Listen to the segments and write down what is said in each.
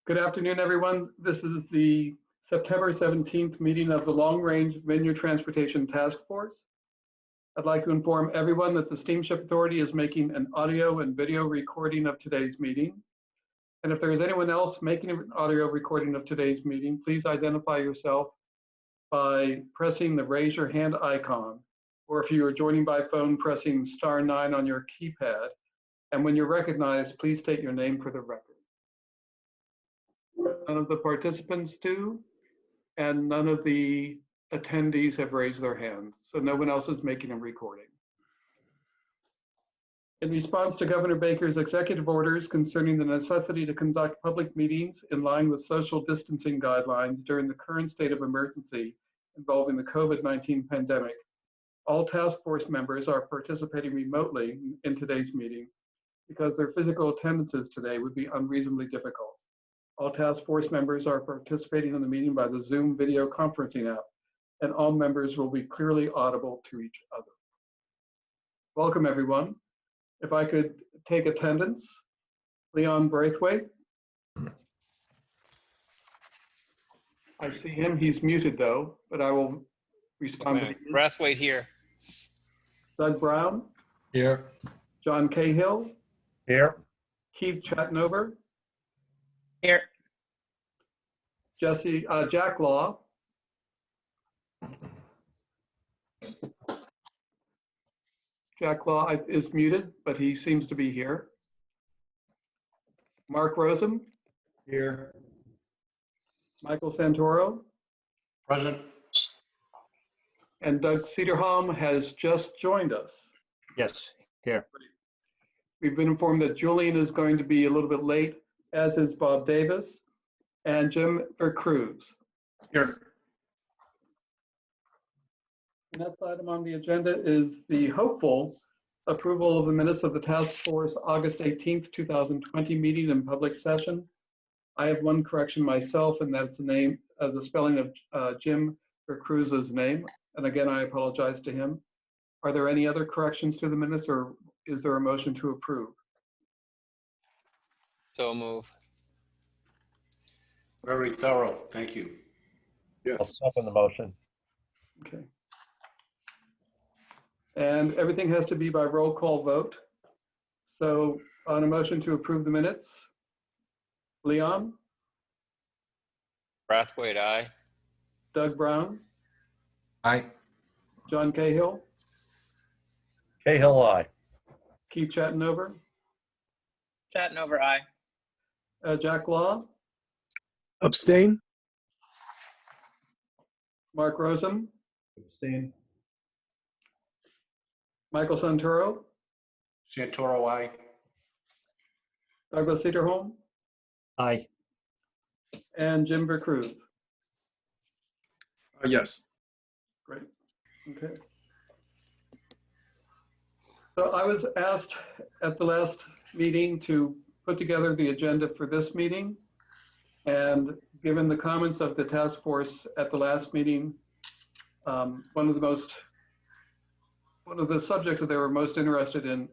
Good afternoon, everyone. This is the September 17th meeting of the Long Range Vineyard Transportation Task Force. I'd like to inform everyone that the Steamship Authority is making an audio and video recording of today's meeting. And if there is anyone else making an audio recording of today's meeting, please identify yourself by pressing the raise your hand icon, or if you are joining by phone, pressing *9 on your keypad. And when you're recognized, please state your name for the record. None of the participants do, and none of the attendees have raised their hands, so no one else is making a recording. In response to Governor Baker's executive orders concerning the necessity to conduct public meetings in line with social distancing guidelines during the current state of emergency involving the COVID-19 pandemic, all task force members are participating remotely in today's meeting because their physical attendances today would be unreasonably difficult. All task force members are participating in the meeting by the Zoom video conferencing app, and all members will be clearly audible to each other. Welcome, everyone. If I could take attendance, Leon Braithwaite. I see him, he's muted though, but I will respond to him. Braithwaite here. Doug Brown. Here. John Cahill. Here. Keith Chatnover. Here. Jack Law. Jack Law is muted, but he seems to be here. Mark Rosen. Here. Michael Santoro. Present. And Doug Cederholm has just joined us. Yes, here. We've been informed that Julian is going to be a little bit late, as is Bob Davis and Jim Vercruz. Here. The next item on the agenda is the hopeful approval of the minutes of the Task Force August 18th, 2020 meeting in public session. I have one correction myself, and that's the spelling of Jim Vercruz's name. And again, I apologize to him. Are there any other corrections to the minutes, or is there a motion to approve? So move. Very thorough, thank you. I'll second the motion. Okay. And everything has to be by roll call vote. So on a motion to approve the minutes, Leon? Braithwaite, aye. Doug Brown? Aye. John Cahill? Cahill, aye. Keith Chatnover? Chatnover, aye. Jack Law? Abstain. Mark Rosen? Abstain. Michael Santoro? Santoro, aye. Douglas Cederholm? Aye. And Jim Vercruz? Yes. Great. Okay. So I was asked at the last meeting to put together the agenda for this meeting. And given the comments of the task force at the last meeting, one of the subjects that they were most interested in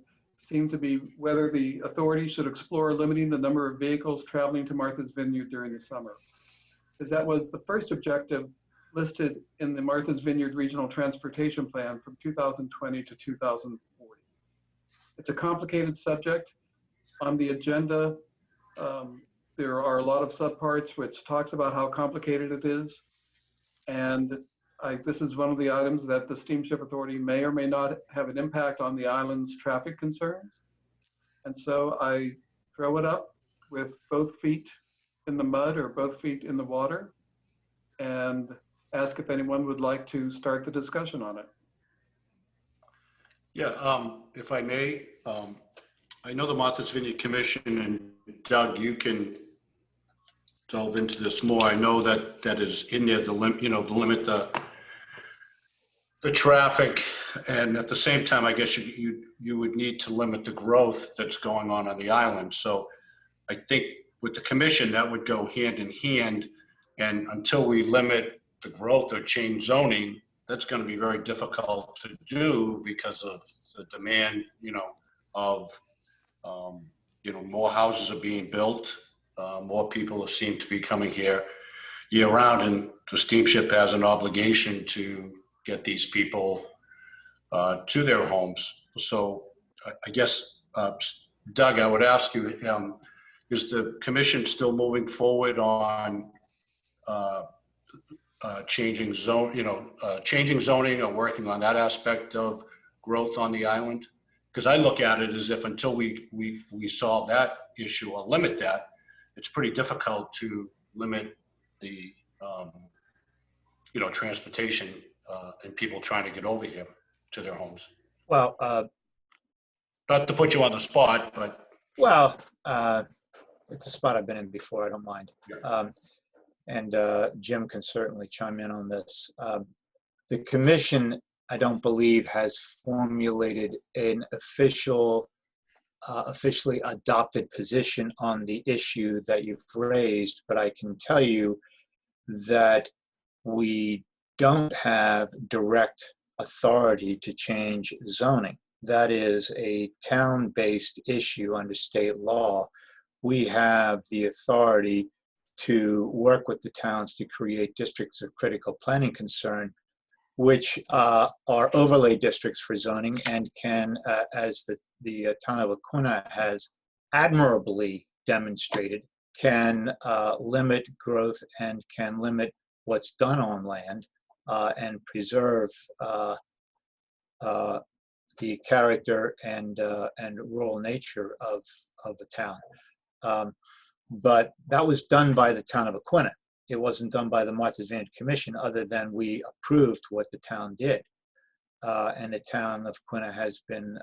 seemed to be whether the authority should explore limiting the number of vehicles traveling to Martha's Vineyard during the summer. Because that was the first objective listed in the Martha's Vineyard Regional Transportation Plan from 2020 to 2040. It's a complicated subject. On the agenda, there are a lot of subparts which talks about how complicated it is. And this is one of the items that the Steamship Authority may or may not have an impact on the island's traffic concerns. And so I throw it up with both feet in the mud or both feet in the water and ask if anyone would like to start the discussion on it. Yeah, if I may, I know the Martha's Vineyard Commission, and Doug, you can delve into this more. I know that is in there, to limit the traffic, and at the same time, I guess you would need to limit the growth that's going on the island. So I think with the commission, that would go hand in hand, and until we limit the growth or change zoning, that's going to be very difficult to do because of the demand, of more houses are being built More people seem to be coming here year-round, and the steamship has an obligation to get these people to their homes. So I guess, Doug, I would ask you, is the commission still moving forward on changing zoning or working on that aspect of growth on the island? Because I look at it as if until we solve that issue or limit that, it's pretty difficult to limit the transportation and people trying to get over here to their homes. Well, Not to put you on the spot, but it's a spot I've been in before. I don't mind. And Jim can certainly chime in on this. The commission, I don't believe, has formulated an officially adopted position on the issue that you've raised, but I can tell you that we don't have direct authority to change zoning. That is a town-based issue under state law. We have the authority to work with the towns to create districts of critical planning concern, which are overlay districts for zoning and can, as the town of Aquinnah has admirably demonstrated, can limit growth and can limit what's done on land and preserve the character and rural nature of the town. But that was done by the town of Aquinnah. It wasn't done by the Martha's Vineyard Commission, other than we approved what the town did. And the town of Aquinnah has been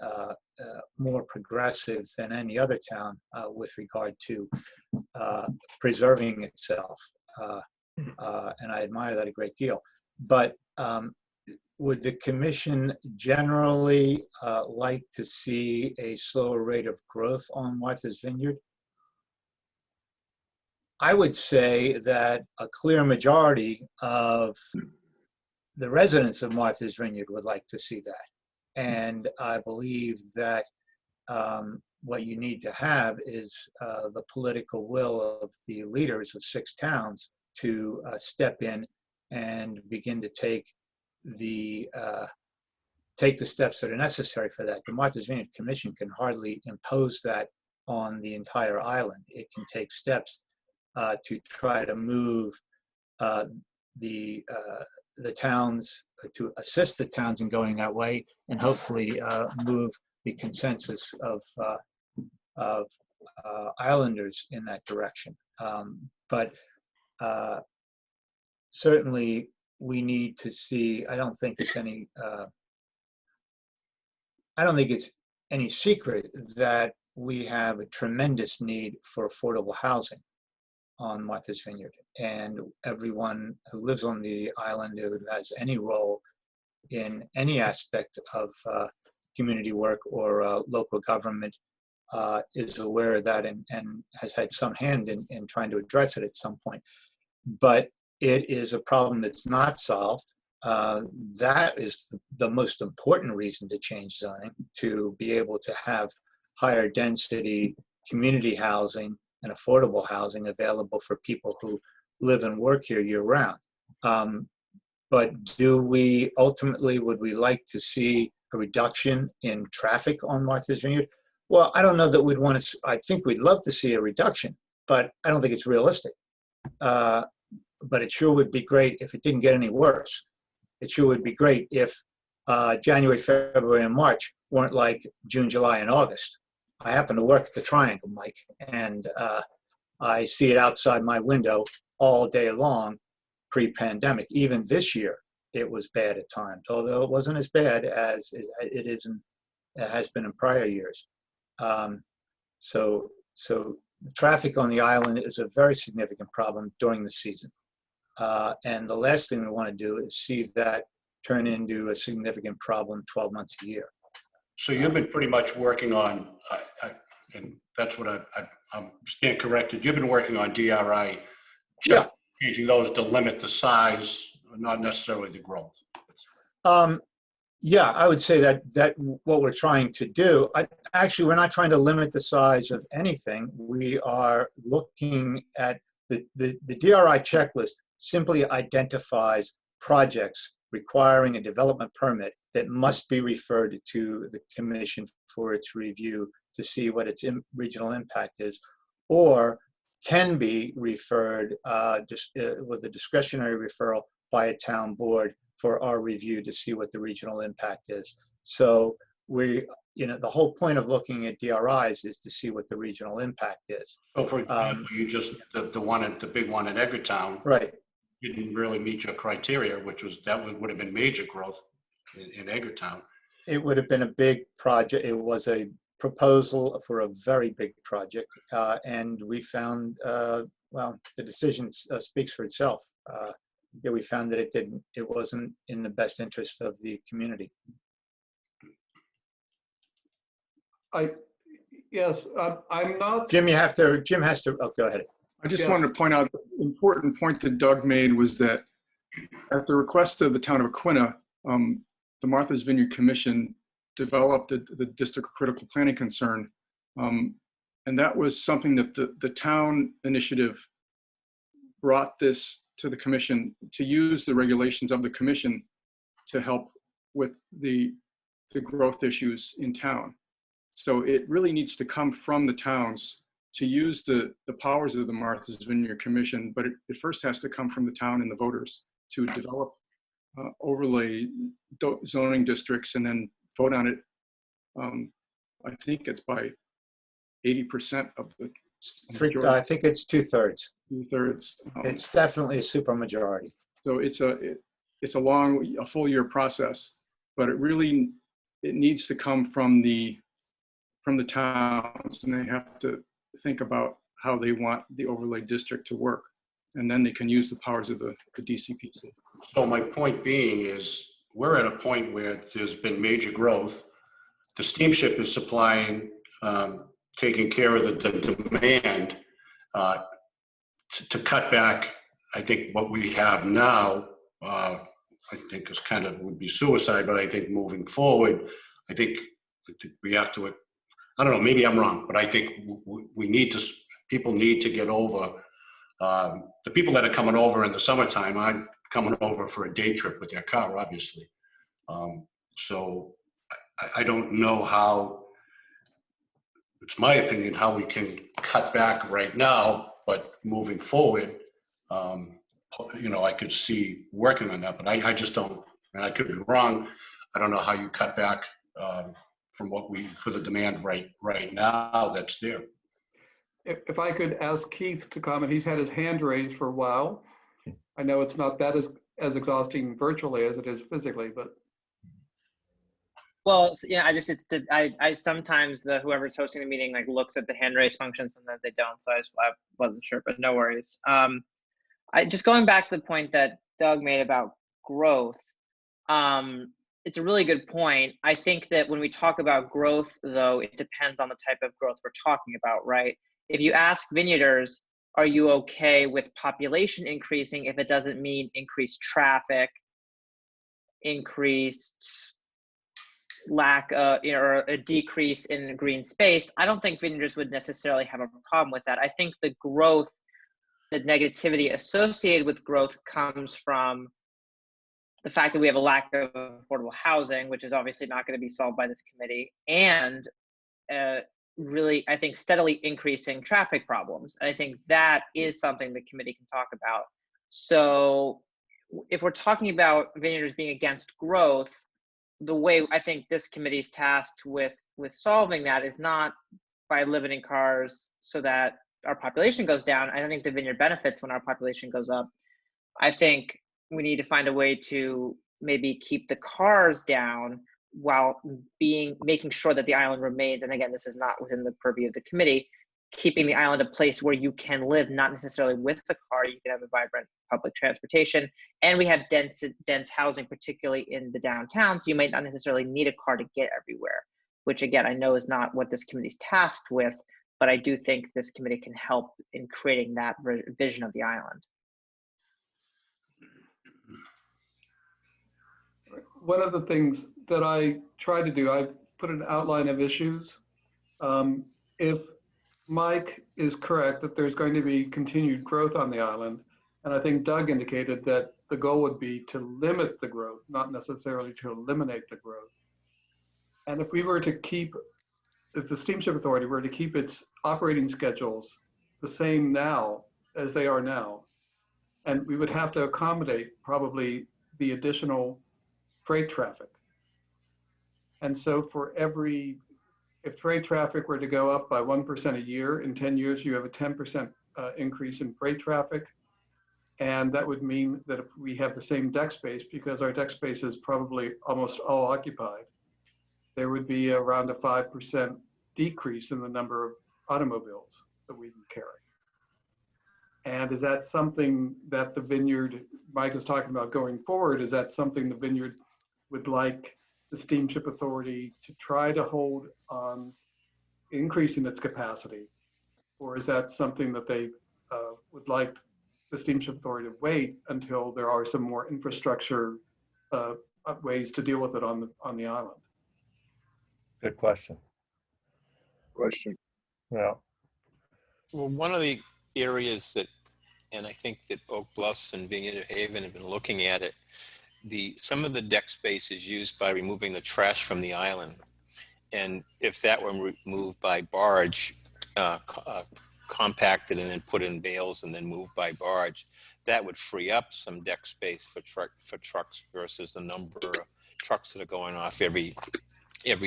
more progressive than any other town with regard to preserving itself. And I admire that a great deal. But would the commission generally like to see a slower rate of growth on Martha's Vineyard? I would say that a clear majority of the residents of Martha's Vineyard would like to see that. And I believe that what you need to have is the political will of the leaders of 6 towns to step in and begin to take the steps that are necessary for that. The Martha's Vineyard Commission can hardly impose that on the entire island. It can take steps to try to move the towns, to assist the towns in going that way, and hopefully move the consensus of islanders in that direction. But certainly we need to see, I don't think it's any secret that we have a tremendous need for affordable housing on Martha's Vineyard, and everyone who lives on the island who has any role in any aspect of community work or local government is aware of that and has had some hand in trying to address it at some point. But it is a problem that's not solved. That is the most important reason to change zoning, to be able to have higher density community housing and affordable housing available for people who live and work here year-round. But would we like to see a reduction in traffic on Martha's Vineyard? Well, I don't know that we'd want to. I think we'd love to see a reduction, but I don't think it's realistic. But it sure would be great if it didn't get any worse. It sure would be great if January, February, and March weren't like June, July, and August. I happen to work at the Triangle, Mike, and I see it outside my window all day long pre-pandemic. Even this year, it was bad at times, although it wasn't as bad as it has been in prior years. So traffic on the island is a very significant problem during the season. And the last thing we want to do is see that turn into a significant problem 12 months a year. so you've been pretty much working on, and that's what I'm stand corrected. You've been working on DRI, changing those to limit the size, not necessarily the growth. Yeah, I would say that what we're trying to do, Actually, we're not trying to limit the size of anything. We are looking at the DRI checklist simply identifies projects requiring a development permit that must be referred to the commission for its review to see what its regional impact is, or can be referred with a discretionary referral by a town board for our review to see what the regional impact is. So the whole point of looking at DRIs is to see what the regional impact is. So for example, you just, the big one in Edgartown Right. didn't really meet your criteria, would have been major growth in Edgartown. It would have been a big project. It was a proposal for a very big project. And we found, well, the decision speaks for itself. We found that it wasn't in the best interest of the community. Yes, I'm not. Jim has to, oh, go ahead. I just Yes. wanted to point out the important point that Doug made was that at the request of the town of Aquinnah, the Martha's Vineyard Commission developed the district critical planning concern. And that was something that the town initiative brought this to the commission to use the regulations of the commission to help with the growth issues in town. So it really needs to come from the towns to use the powers of the Martha's Vineyard Commission, but it first has to come from the town and the voters to develop overlay zoning districts and then vote on it. I think it's by 80% of the I think it's 2/3. 2/3. It's definitely a supermajority. So it's a full year process, but it needs to come from the towns, and they have to think about how they want the overlay district to work, and then they can use the powers of the DCPC. So my point being is, we're at a point where there's been major growth. The steamship is supplying, taking care of the demand. To cut back, I think what we have now, I think is would be suicide, but I think moving forward, I think we have to, I don't know, maybe I'm wrong, but I think people need to get over, the people that are coming over in the summertime aren't coming over for a day trip with their car, obviously. So I don't know how, it's my opinion, how we can cut back right now, but moving forward, I could see working on that, but I just don't, and I could be wrong. I don't know how you cut back for the demand right now that's there. If I could ask Keith to comment, he's had his hand raised for a while. I know it's not that as exhausting virtually as it is physically, but. Well, yeah, I sometimes whoever's hosting the meeting looks at the hand raise function, sometimes they don't, so I wasn't sure, but no worries. Just going back to the point that Doug made about growth, it's a really good point. I think that when we talk about growth, though, it depends on the type of growth we're talking about, right? If you ask vineyarders, are you okay with population increasing if it doesn't mean increased traffic, increased lack or a decrease in green space? I don't think vineyarders would necessarily have a problem with that. I think the growth, the negativity associated with growth comes from the fact that we have a lack of affordable housing, which is obviously not going to be solved by this committee, and really, I think, steadily increasing traffic problems. And I think that is something the committee can talk about. So if we're talking about vineyarders being against growth, the way I think this committee is tasked with solving that is not by limiting cars so that our population goes down. I think the vineyard benefits when our population goes up. I think we need to find a way to maybe keep the cars down while making sure that the island remains, and again, this is not within the purview of the committee, keeping the island a place where you can live, not necessarily with the car. You can have a vibrant public transportation, and we have dense housing, particularly in the downtown, so you might not necessarily need a car to get everywhere, which again, I know is not what this committee is tasked with, but I do think this committee can help in creating that vision of the island. One of the things that I try to do, I put an outline of issues If Mike is correct that there's going to be continued growth on the island, and I think Doug indicated that the goal would be to limit the growth, not necessarily to eliminate the growth. And if we were to keep, if the Steamship Authority were to keep its operating schedules the same now as they are now, and we would have to accommodate probably the additional freight traffic. And so for every, if freight traffic were to go up by 1% a year, in 10 years, you have a 10% increase in freight traffic. And that would mean that if we have the same deck space, because our deck space is probably almost all occupied, there would be around a 5% decrease in the number of automobiles that we can carry. And is that something that the Vineyard, Mike is talking about going forward, is that something the Vineyard would like the Steamship Authority to try to hold on increasing its capacity? Or is that something that they would like the Steamship Authority to wait until there are some more infrastructure ways to deal with it on the island? Good question. Question. Yeah. Well, one of the areas that, and I think that Oak Bluffs and Vineyard Haven have been looking at it, some of the deck space is used by removing the trash from the island. And if that were removed by barge, compacted and then put in bales and then moved by barge, that would free up some deck space for trucks versus the number of trucks that are going off every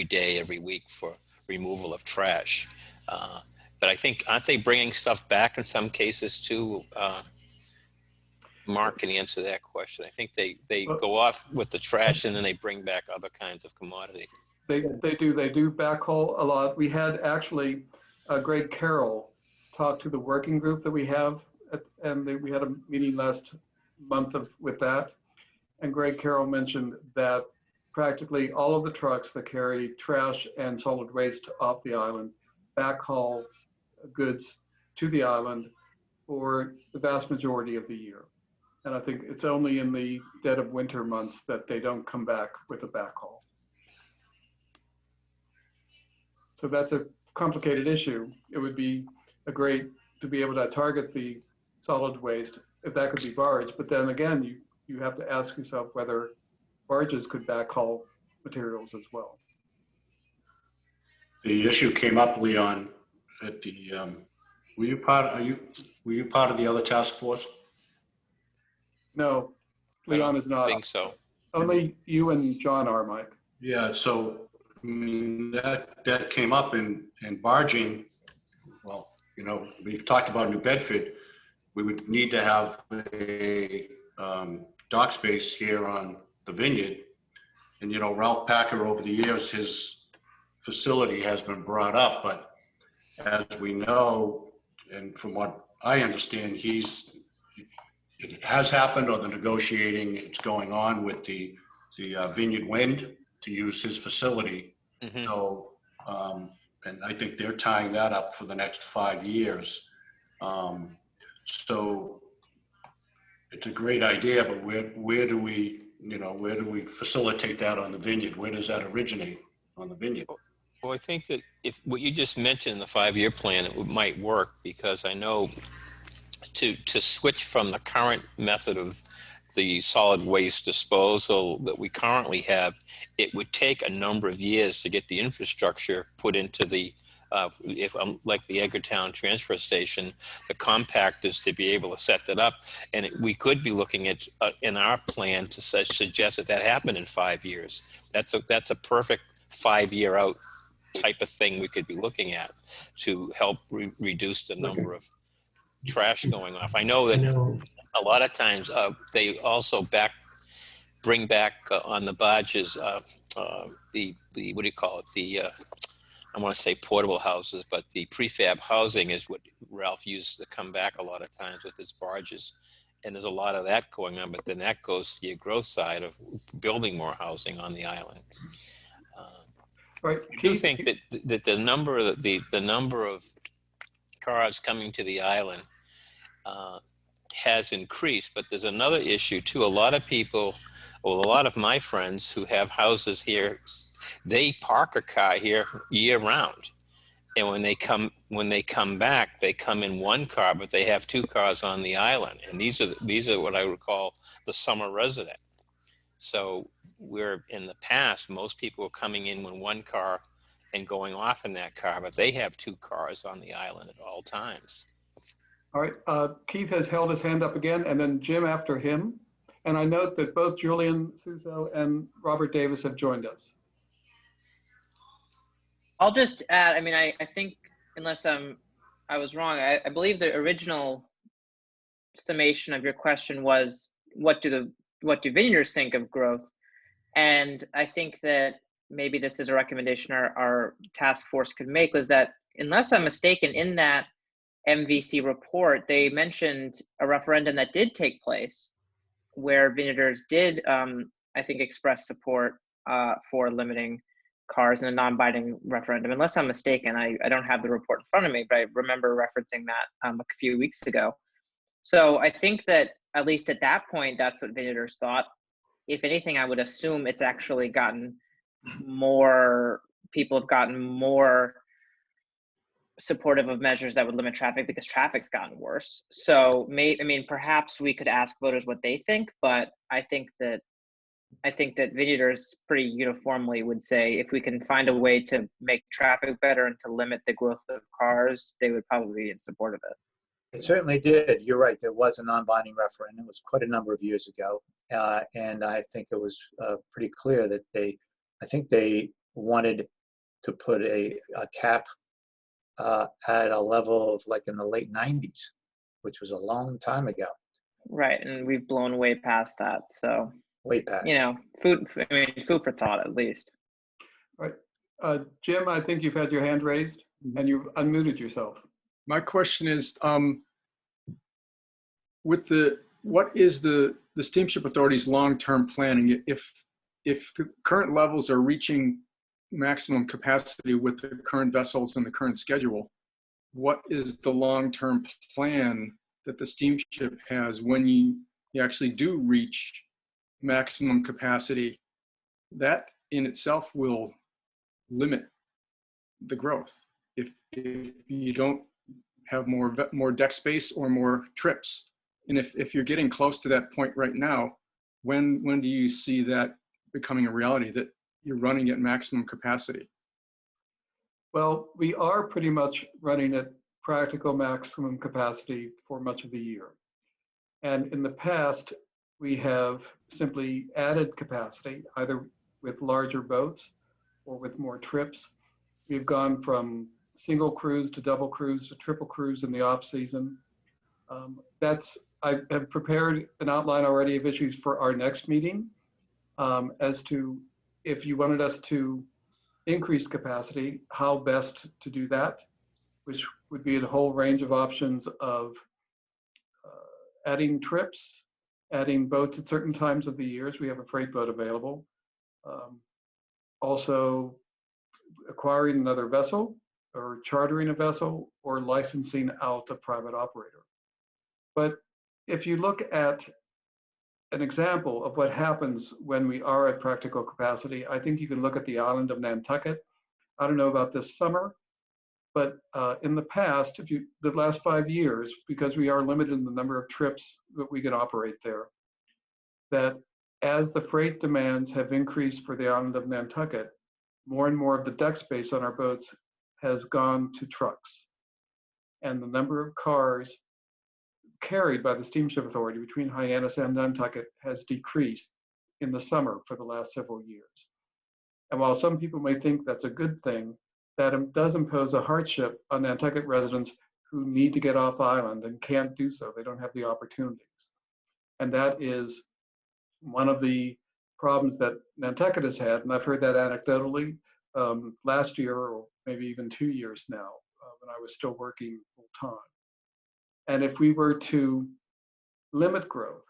day, every week for removal of trash. But I think, aren't they bringing stuff back in some cases too? Mark can answer that question. I think they go off with the trash and then they bring back other kinds of commodity. They do backhaul a lot. We had actually Greg Carroll talk to the working group that we have, we had a meeting last month with that. And Greg Carroll mentioned that practically all of the trucks that carry trash and solid waste off the island backhaul goods to the island for the vast majority of the year. And I think it's only in the dead of winter months that they don't come back with a backhaul. So that's a complicated issue. It would be great to be able to target the solid waste if that could be barge, but then again, you have to ask yourself whether barges could backhaul materials as well. The issue came up, Leon, at the, were you part of the other task force? No, Leon is not. I think so. Only you and John are, Mike. Yeah, so, I mean, that came up in barging. Well, you know, we've talked about New Bedford. We would need to have a dock space here on the Vineyard. And, you know, Ralph Packer, over the years, his facility has been brought up, but as we know, and from what I understand, it has happened, or the negotiating it's going on with the Vineyard Wind to use his facility. Mm-hmm. So, and I think they're tying that up for the next 5 years. So it's a great idea, but where do we facilitate that on the Vineyard? Where does that originate on the Vineyard? Well, I think that if what you just mentioned, the 5-year plan, it might work, because I know to switch from the current method of the solid waste disposal that we currently have, it would take a number of years to get the infrastructure put into the, like the Edgartown transfer station, the compactors to be able to set that up. And we could be looking at, in our plan, to suggest that happened in 5 years. That's a perfect 5-year out type of thing we could be looking at to help reduce the number of trash going off. I know that a lot of times they also bring back on the barges the what do you call it, I want to say portable houses, but the prefab housing is what Ralph used to come back a lot of times with his barges. And there's a lot of that going on, but then that goes to your growth side of building more housing on the island. Right. I do think that the number of cars coming to the island has increased, but there's another issue too. A lot of people, or a lot of my friends who have houses here, they park a car here year round. And when they come back, they come in one car, but they have two cars on the island. And these are what I would call the summer resident. So where in the past, most people were coming in with one car and going off in that car, but they have two cars on the island at all times. All right, Keith has held his hand up again, and then Jim after him. And I note that both Julian Suso and Robert Davis have joined us. I'll just add, I mean, I think, unless I was wrong, I believe the original summation of your question was, what do vineyards think of growth? And I think that maybe this is a recommendation our task force could make, was that, unless I'm mistaken, in that MVC report, they mentioned a referendum that did take place where vineyards did, I think, express support for limiting cars in a non-binding referendum. Unless I'm mistaken, I don't have the report in front of me, but I remember referencing that a few weeks ago. So I think that, at least at that point, that's what vineyards thought. If anything, I would assume it's actually gotten more, people have gotten more supportive of measures that would limit traffic because traffic's gotten worse. So perhaps we could ask voters what they think, but I think that vineyards pretty uniformly would say, if we can find a way to make traffic better and to limit the growth of cars, they would probably be in support of it. It certainly did. You're right. There was a non-binding referendum. It was quite a number of years ago. And I think it was pretty clear that they wanted to put a cap at a level of like in the late 90s, which was a long time ago. Right. And we've blown way past that. So, way past. Food for thought, at least. All right. Jim, I think you've had your hand raised and you've unmuted yourself. My question is, what is the Steamship Authority's long-term planning? If the current levels are reaching maximum capacity with the current vessels and the current schedule, what is the long-term plan that the steamship has when you actually do reach maximum capacity? That in itself will limit the growth. If you don't have more deck space or more trips. And if you're getting close to that point right now, when do you see that becoming a reality, that you're running at maximum capacity? Well, we are pretty much running at practical maximum capacity for much of the year. And in the past, we have simply added capacity, either with larger boats or with more trips. We've gone from single cruise to double cruise to triple cruise in the off season. I have prepared an outline already of issues for our next meeting as to, if you wanted us to increase capacity, how best to do that, which would be a whole range of options of adding trips, adding boats at certain times of the years. We have a freight boat available. Also acquiring another vessel, or chartering a vessel, or licensing out a private operator. But if you look at an example of what happens when we are at practical capacity, I think you can look at the island of Nantucket. I don't know about this summer, but in the past, the last 5 years, because we are limited in the number of trips that we can operate there, that as the freight demands have increased for the island of Nantucket, more and more of the deck space on our boats has gone to trucks. And the number of cars carried by the Steamship Authority between Hyannis and Nantucket has decreased in the summer for the last several years. And while some people may think that's a good thing, that does impose a hardship on Nantucket residents who need to get off island and can't do so. They don't have the opportunities. And that is one of the problems that Nantucket has had, and I've heard that anecdotally last year, or maybe even 2 years now, when I was still working full time. And if we were to limit growth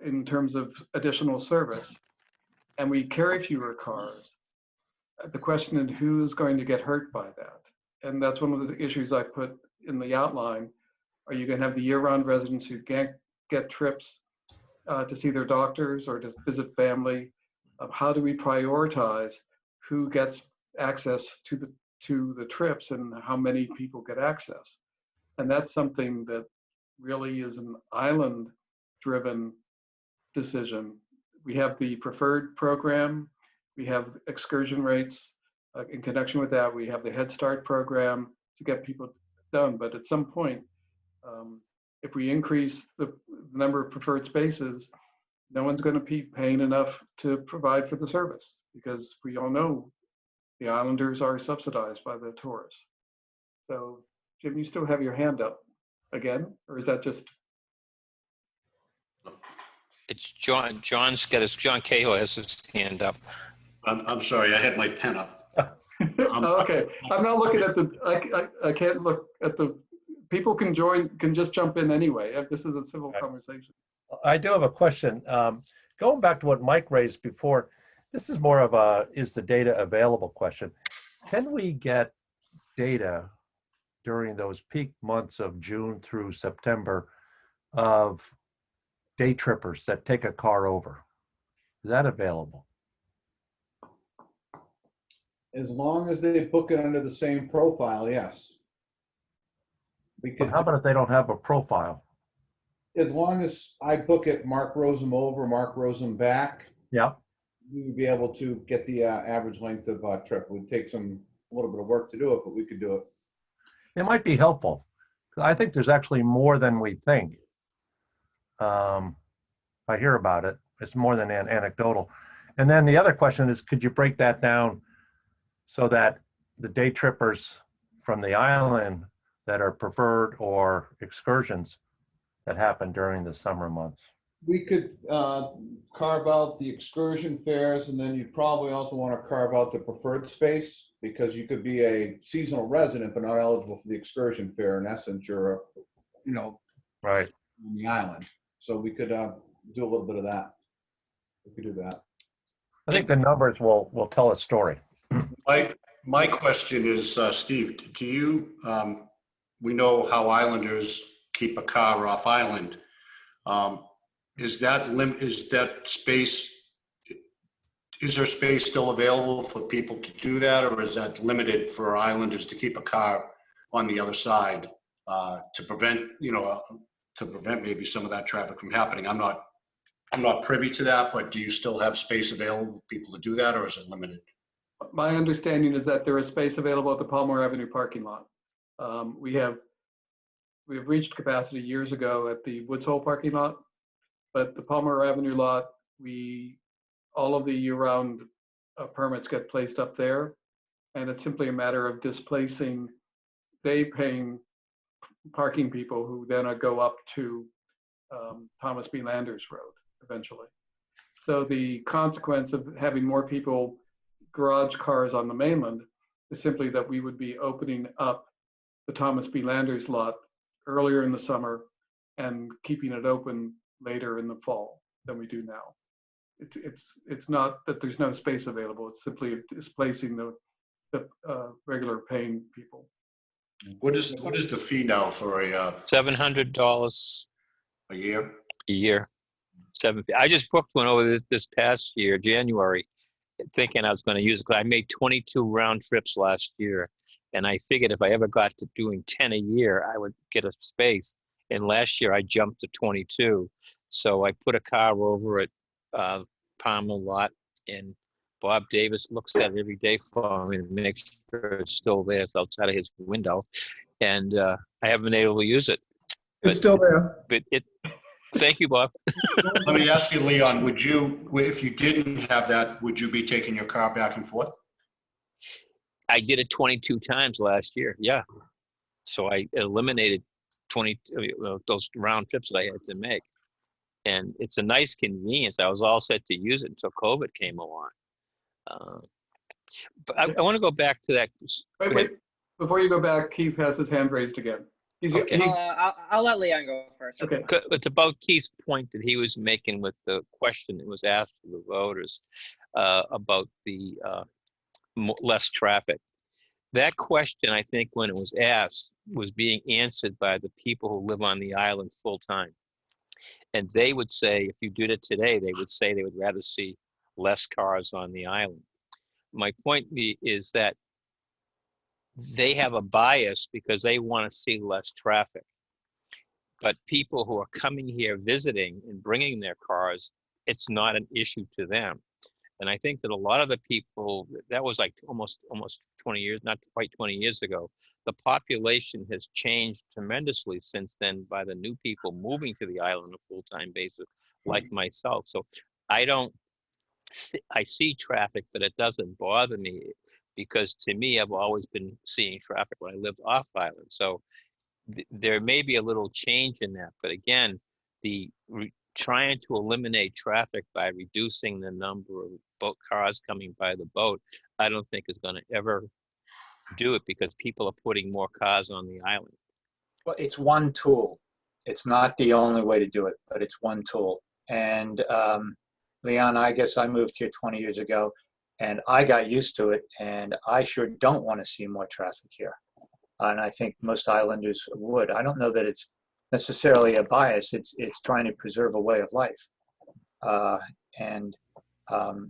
in terms of additional service, and we carry fewer cars, the question is who's going to get hurt by that? And that's one of the issues I put in the outline. Are you going to have the year-round residents who can't get trips to see their doctors or to visit family? How do we prioritize who gets access to to the trips and how many people get access. And that's something that really is an island-driven decision. We have the preferred program, we have excursion rates. In connection with that, we have the Head Start program to get people done. But at some point, if we increase the number of preferred spaces, no one's going to be paying enough to provide for the service, because we all know the islanders are subsidized by the tourists. So, Jim, you still have your hand up again, or is that just? It's John. John Cahill has his hand up. I'm sorry, I had my pen up. Okay, I'm not looking at the, I can't look at the, people can just jump in anyway. This is a civil conversation. I do have a question. Going back to what Mike raised before, this is more of a, is the data available question. Can we get data during those peak months of June through September of day trippers that take a car over? Is that available? As long as they book it under the same profile, yes. We But could, how about if they don't have a profile? as long as I book it, Mark Rosen over, Mark Rosen back, Yeah. we would be able to get the average length of trip. It would take a little bit of work to do it, but we could do it. It might be helpful. I think there's actually more than we think. I hear about it. It's more than anecdotal. And then the other question is, could you break that down so that the day trippers from the island that are preferred or excursions that happen during the summer months? We could carve out the excursion fares, and then you'd probably also want to carve out the preferred space, because you could be a seasonal resident but not eligible for the excursion fare. In essence, you're, Right. on the island. So we could do a little bit of that. We could do that. I think the numbers will tell a story. My question is, Steve, do you, we know how islanders keep a car off island. Is that space, is there space still available for people to do that, or is that limited for islanders to keep a car on the other side to prevent maybe some of that traffic from happening? I'm not privy to that, but do you still have space available for people to do that, or is it limited? My understanding is that there is space available at the Palmer Avenue parking lot. We have reached capacity years ago at the Woods Hole parking lot, but the Palmer Avenue lot, all of the year-round permits get placed up there, and it's simply a matter of displacing, paying parking people who then go up to Thomas B. Landers Road eventually. So the consequence of having more people garage cars on the mainland is simply that we would be opening up the Thomas B. Landers lot earlier in the summer and keeping it open later in the fall than we do now. It's not that there's no space available. It's simply displacing the regular paying people. What is the fee now for $700 a year? a year. I just booked one over this past year, January, thinking I was going to use it, because I made 22 round trips last year, and I figured if I ever got to doing 10 a year, I would get a space. And last year I jumped to 22, so I put a car over at Palmer lot, and Bob Davis looks at it every day for me to make sure it's still there. It's outside of his window, and I haven't been able to use it. It's still there. But thank you, Bob. Let me ask you, Leon, if you didn't have that, would you be taking your car back and forth? I did it 22 times last year. Yeah. So I eliminated 20 those round trips that I had to make. And it's a nice convenience. I was all set to use it until COVID came along. But I want to go back to that. Wait. Before you go back, Keith has his hand raised again. Okay. I'll let Leon go first. Okay. It's about Keith's point that he was making with the question that was asked to the voters about the less traffic. That question, I think, when it was asked, was being answered by the people who live on the island full time. And they would say, if you did it today, they would say they would rather see less cars on the island. My point is that they have a bias because they want to see less traffic. But people who are coming here visiting and bringing their cars, it's not an issue to them. And I think that a lot of the people, that was like almost 20 years, not quite 20 years ago, the population has changed tremendously since then by the new people moving to the island on a full-time basis, like myself. So I see traffic, but it doesn't bother me because to me, I've always been seeing traffic when I lived off island. So there may be a little change in that, but again, trying to eliminate traffic by reducing the number of boat cars coming by the boat, I don't think is going to ever do it because people are putting more cars on the island. Well, it's one tool. It's not the only way to do it, but it's one tool. And Leon, I guess I moved here 20 years ago and I got used to it, and I sure don't want to see more traffic here. And I think most islanders would. I don't know that it's necessarily a bias. It's trying to preserve a way of life.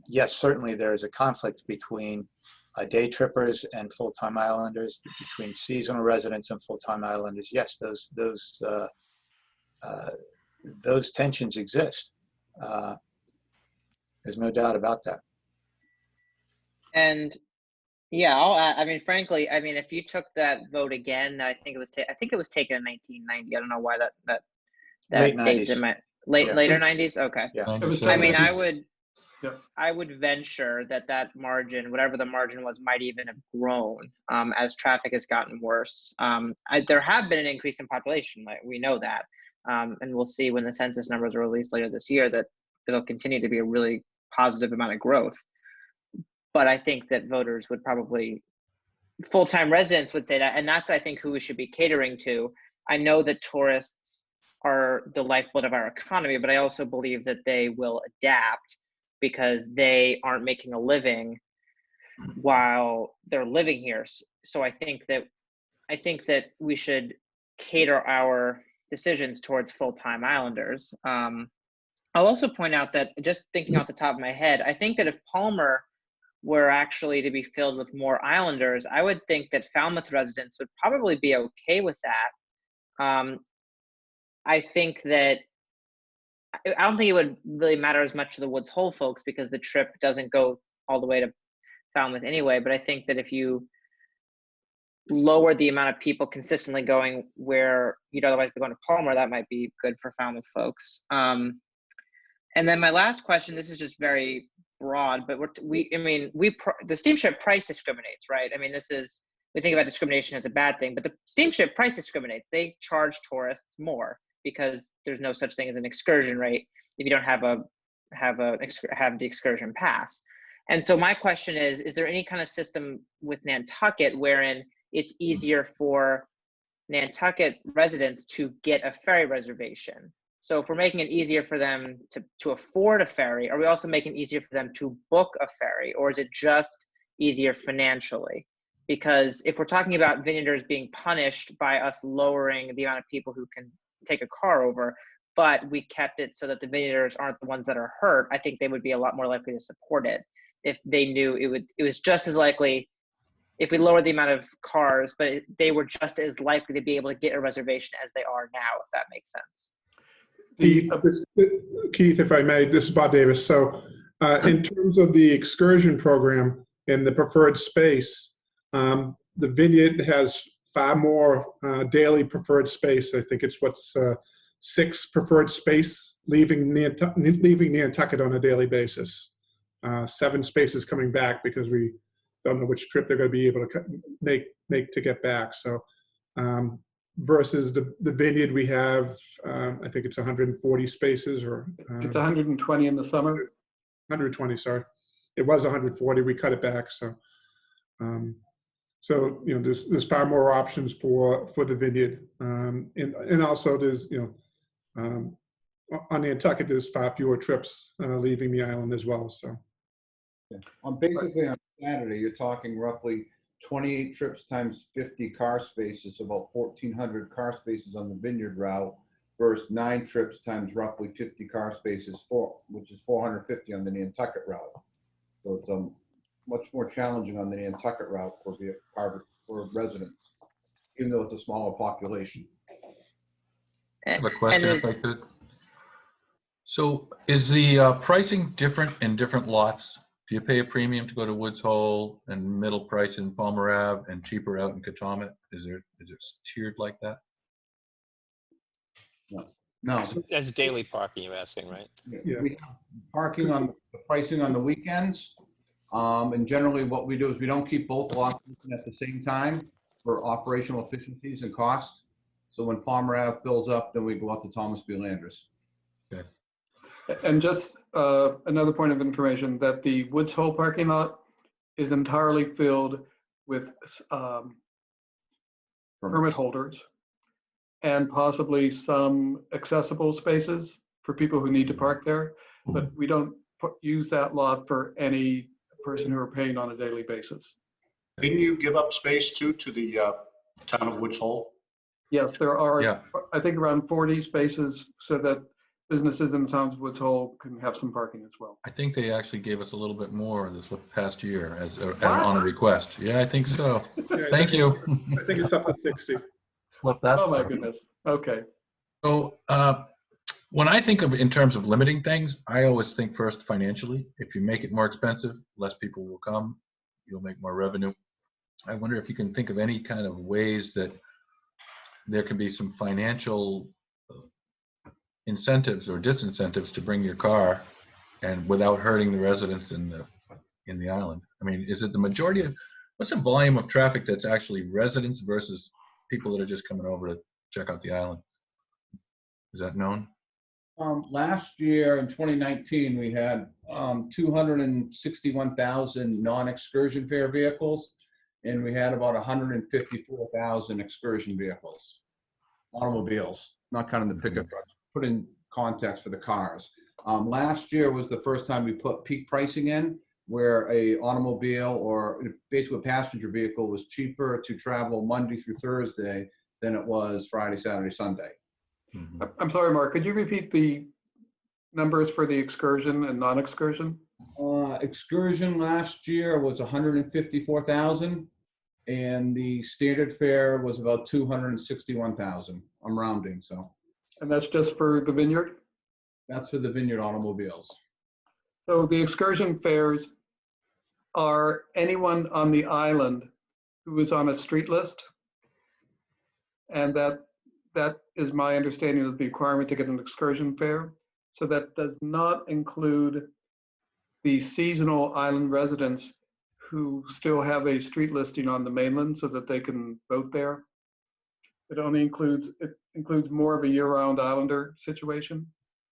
Yes, certainly there is a conflict between day trippers and full-time islanders, between seasonal residents and full-time islanders. Yes, those tensions exist. There's no doubt about that. And yeah, I mean, frankly, I mean, if you took that vote again, I think it was taken in 1990. I don't know why that Late date's 90s. in my Yeah. later 90s. Okay. Yeah. It was I mean, definitely- I would venture that margin, whatever the margin was, might even have grown as traffic has gotten worse. There have been an increase in population, like we know that, and we'll see when the census numbers are released later this year that it'll continue to be a really positive amount of growth. But I think that voters would probably, full-time residents would say that, and that's, I think, who we should be catering to. I know that tourists are the lifeblood of our economy, but I also believe that they will adapt because they aren't making a living while they're living here. So I think that we should cater our decisions towards full-time islanders. I'll also point out that, just thinking off the top of my head, I think that if Palmer were actually to be filled with more islanders, I would think that Falmouth residents would probably be okay with that. I think that I don't think it would really matter as much to the Woods Hole folks because the trip doesn't go all the way to Falmouth anyway. But I think that if you lower the amount of people consistently going where you'd otherwise be going to Palmer, that might be good for Falmouth folks. And then my last question, this is just very broad, but the steamship price discriminates, right? I mean, we think about discrimination as a bad thing, but the steamship price discriminates. They charge tourists more because there's no such thing as an excursion rate if you don't have the excursion pass. And so my question is there any kind of system with Nantucket wherein it's easier for Nantucket residents to get a ferry reservation? So if we're making it easier for them to afford a ferry, are we also making it easier for them to book a ferry, or is it just easier financially? Because if we're talking about Vineyarders being punished by us lowering the amount of people who can take a car over, but we kept it so that the Vineyarders aren't the ones that are hurt, I think they would be a lot more likely to support it if they knew it was just as likely if we lowered the amount of cars, but they were just as likely to be able to get a reservation as they are now, if that makes sense. Keith, if I may, this is Bob Davis. So in terms of the excursion program and the preferred space, the Vineyard has far more daily preferred space. I think it's 6 preferred space leaving Nantucket on a daily basis. 7 spaces coming back because we don't know which trip they're going to be able to make to get back. So versus the Vineyard, we have, I think it's 140 spaces or... It's 120 in the summer? 120, sorry. It was 140, we cut it back, so... there's far more options for the Vineyard. And also there's, on Nantucket, there's far fewer trips leaving the island as well, so... Yeah. Basically on Saturday, you're talking roughly 28 trips times 50 car spaces, about 1,400 car spaces on the Vineyard route versus 9 trips times roughly 50 car spaces, which is 450 on the Nantucket route. So it's much more challenging on the Nantucket route for residents, even though it's a smaller population. I have a question And if I could. So is the pricing different in different lots? Do you pay a premium to go to Woods Hole and middle price in Palmer Ave and cheaper out in Katomet? Is it tiered like that? No, That's daily parking you're asking, right? Yeah. we have parking on the pricing on the weekends. And generally what we do is we don't keep both lots open at the same time for operational efficiencies and cost. So when Palmer Ave fills up, then we go out to Thomas B. Landris. And just another point of information, that the Woods Hole parking lot is entirely filled with permit holders and possibly some accessible spaces for people who need to park there. But we don't use that lot for any person who are paying on a daily basis. Didn't you give up space too to the town of Woods Hole? Yes, there are, Yeah. I think, around 40 spaces so that businesses in the town of Woods Hole can have some parking as well. I think they actually gave us a little bit more this past year as on a request. Yeah, I think so. Yeah, Thank you. I think it's up to 60. Slip that. Oh my through. goodness. Okay. So when I think of in terms of limiting things, I always think first financially. If you make it more expensive, less people will come. You'll make more revenue. I wonder if you can think of any kind of ways that there can be some financial incentives or disincentives to bring your car and without hurting the residents in the island. I mean, is it the majority of, what's the volume of traffic that's actually residents versus people that are just coming over to check out the island? Is that known? Last year in 2019, we had 261,000 non-excursion fare vehicles, and we had about 154,000 excursion vehicles, automobiles, not counting the pickup trucks. Put in context for the cars. Last year was the first time we put peak pricing in, where a automobile or basically a passenger vehicle was cheaper to travel Monday through Thursday than it was Friday, Saturday, Sunday. Mm-hmm. I'm sorry, Mark, could you repeat the numbers for the excursion and non-excursion? Excursion last year was 154,000, and the standard fare was about 261,000. I'm rounding, so And that's just for the vineyard? that's for the Vineyard automobiles. So the excursion fares are anyone on the island who is on a street list? And that is my understanding of the requirement to get an excursion fare. So that does not include the seasonal island residents who still have a street listing on the mainland so that they can vote there. It includes more of a year-round islander situation.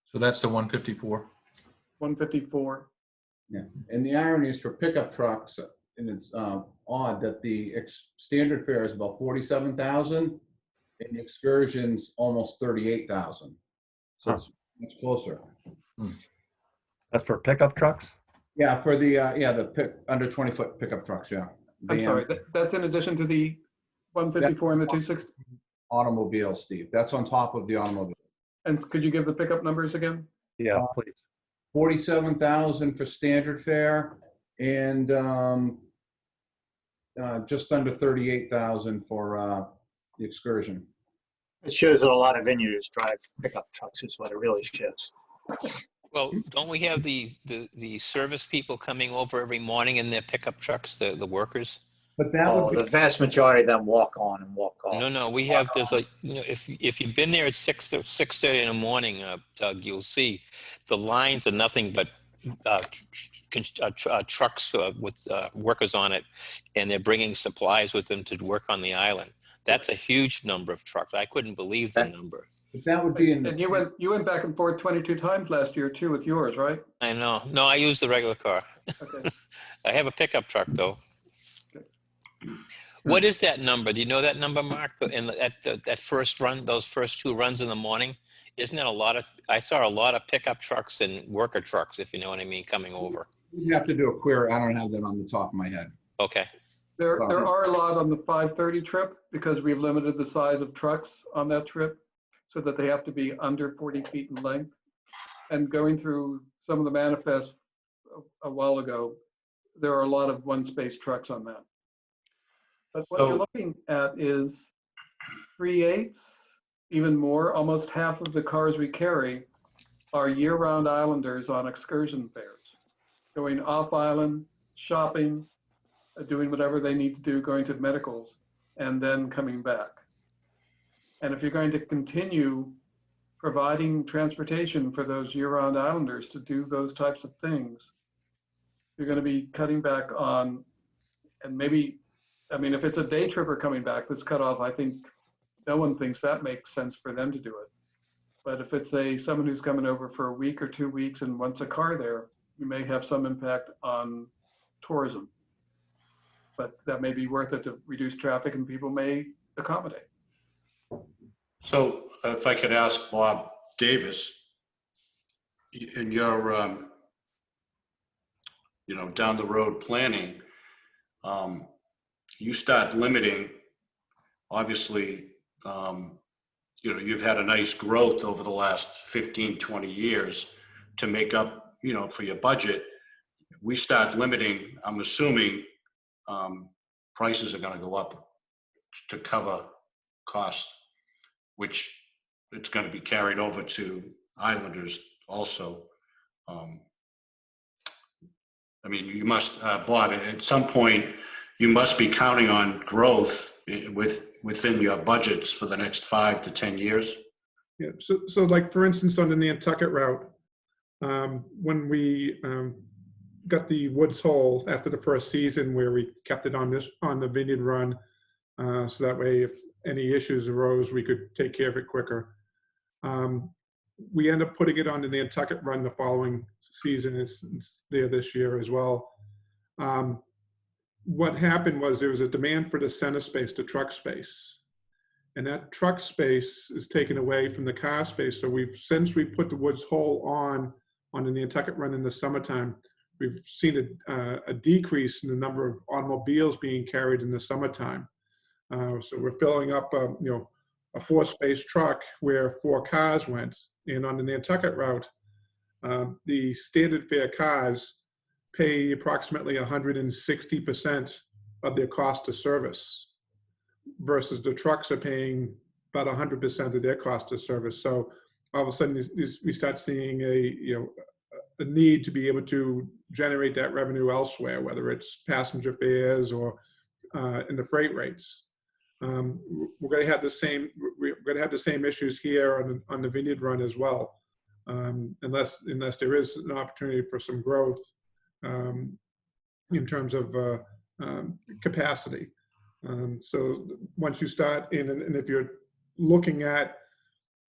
So that's the 154? 154. Yeah, and the irony is for pickup trucks, and it's odd that the standard fare is about 47,000, and the excursion's almost 38,000. So it's much closer. That's for pickup trucks? Yeah, for the under 20-foot pickup trucks. Yeah. I'm sorry, that's in addition to the 154 and the 260. Automobile, Steve. That's on top of the automobile. And could you give the pickup numbers again? Yeah, please. 47,000 for standard fare, and just under 38,000 for the excursion. It shows that a lot of vineyards drive pickup trucks is what it really shows. Well, don't we have the service people coming over every morning in their pickup trucks, the workers? But that would be The vast majority of them walk on and walk off. No, we have, there's like, if you've been there at 6:30 in the morning, Doug, you'll see the lines are nothing but trucks with workers on it, and they're bringing supplies with them to work on the island. That's a huge number of trucks. I couldn't believe the number. but that would be in the And you went back and forth 22 times last year too with yours, right? I know. No, I use the regular car. Okay. I have a pickup truck though. What is that number? Do you know that number, Mark? That first run, those first two runs in the morning, isn't that a lot of? I saw a lot of pickup trucks and worker trucks, if you know what I mean, coming over. You have to do a query. I don't have that on the top of my head. Okay. There are a lot on the 530 trip because we've limited the size of trucks on that trip so that they have to be under 40 feet in length. And going through some of the manifests a while ago, there are a lot of one-space trucks on that. But what you're looking at is 3/8, even more, almost half of the cars we carry are year-round islanders on excursion fares, going off island, shopping, doing whatever they need to do, going to medicals, and then coming back. And if you're going to continue providing transportation for those year-round islanders to do those types of things, you're going to be cutting back on, and maybe, I mean, if it's a day tripper coming back that's cut off, I think no one thinks that makes sense for them to do it. But if it's someone who's coming over for a week or 2 weeks and wants a car there, you may have some impact on tourism. But that may be worth it to reduce traffic, and people may accommodate. So if I could ask Bob Davis, in your, down the road planning, you start limiting, obviously, you've had a nice growth over the last 15, 20 years to make up, for your budget. We start limiting, I'm assuming prices are going to go up to cover costs, which it's going to be carried over to islanders also. I mean, you must, Bob, at some point, you must be counting on growth within your budgets for the next 5 to 10 years. Yeah, so like, for instance, on the Nantucket route, when we got the Woods Hole after the first season, where we kept it on the Vineyard Run, so that way if any issues arose, we could take care of it quicker. We end up putting it on the Nantucket Run the following season. It's there this year as well. What happened was there was a demand for the center space, the truck space. And that truck space is taken away from the car space. So since we put the Woods Hole on the Nantucket Run in the summertime, we've seen a decrease in the number of automobiles being carried in the summertime. So we're filling up, a 4-space truck where 4 cars went. And on the Nantucket route, the standard fare cars pay approximately 160% of their cost of service, versus the trucks are paying about 100% of their cost of service. So all of a sudden we start seeing a need to be able to generate that revenue elsewhere, whether it's passenger fares or in the freight rates. We're going to have the same issues here on the Vineyard Run as well, unless there is an opportunity for some growth in terms of capacity. So once you start in, and if you're looking at,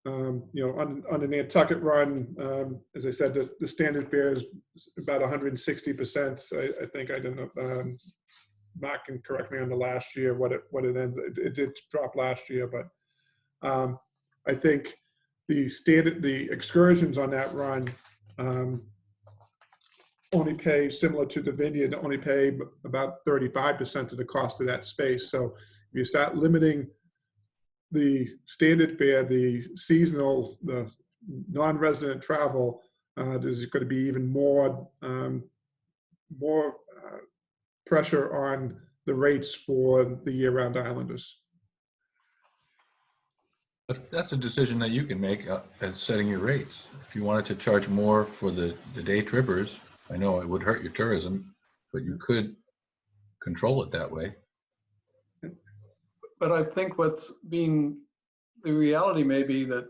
on the Nantucket Run, as I said, the standard fare is about 160%. I think I don't know. Mark can correct me on the last year what it ended. It did drop last year, but I think the excursions on that run only pay, similar to the Vineyard, only pay about 35% of the cost of that space. So if you start limiting the standard fare, the seasonal, the non-resident travel, there's going to be even more pressure on the rates for the year-round islanders. But that's a decision that you can make at setting your rates. If you wanted to charge more for the day trippers, I know it would hurt your tourism, but you could control it that way. But I think the reality may be that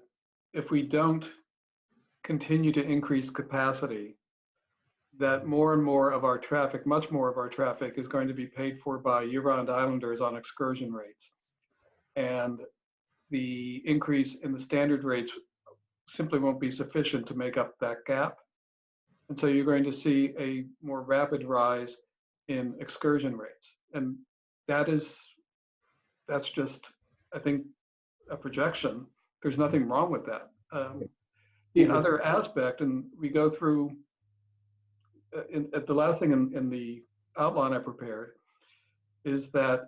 if we don't continue to increase capacity, that more and more of our traffic, much more of our traffic, is going to be paid for by year-round islanders on excursion rates. And the increase in the standard rates simply won't be sufficient to make up that gap. And so you're going to see a more rapid rise in excursion rates. And that's just, I think, a projection. There's nothing wrong with that. The other aspect, and we go through, at the last thing in the outline I prepared, is that